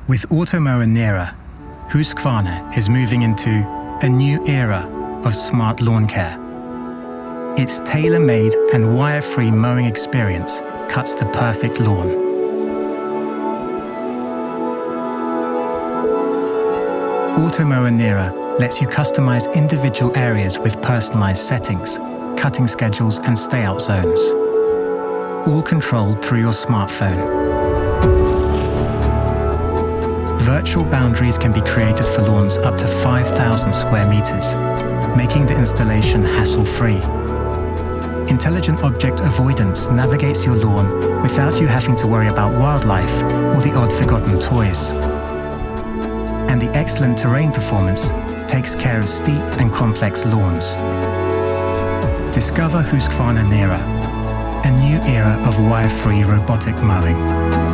With Automower NERA, Husqvarna is moving into a new era of smart lawn care. Its tailor-made and wire-free mowing experience cuts the perfect lawn. Automower NERA lets you customize individual areas with personalized settings, cutting schedules and stay-out zones, all controlled through your smartphone. Virtual boundaries can be created for lawns up to 5,000 square meters, making the installation hassle-free. Intelligent object avoidance navigates your lawn without you having to worry about wildlife or the odd forgotten toys. And the excellent terrain performance takes care of steep and complex lawns. Discover Husqvarna NERA, a new era of wire-free robotic mowing.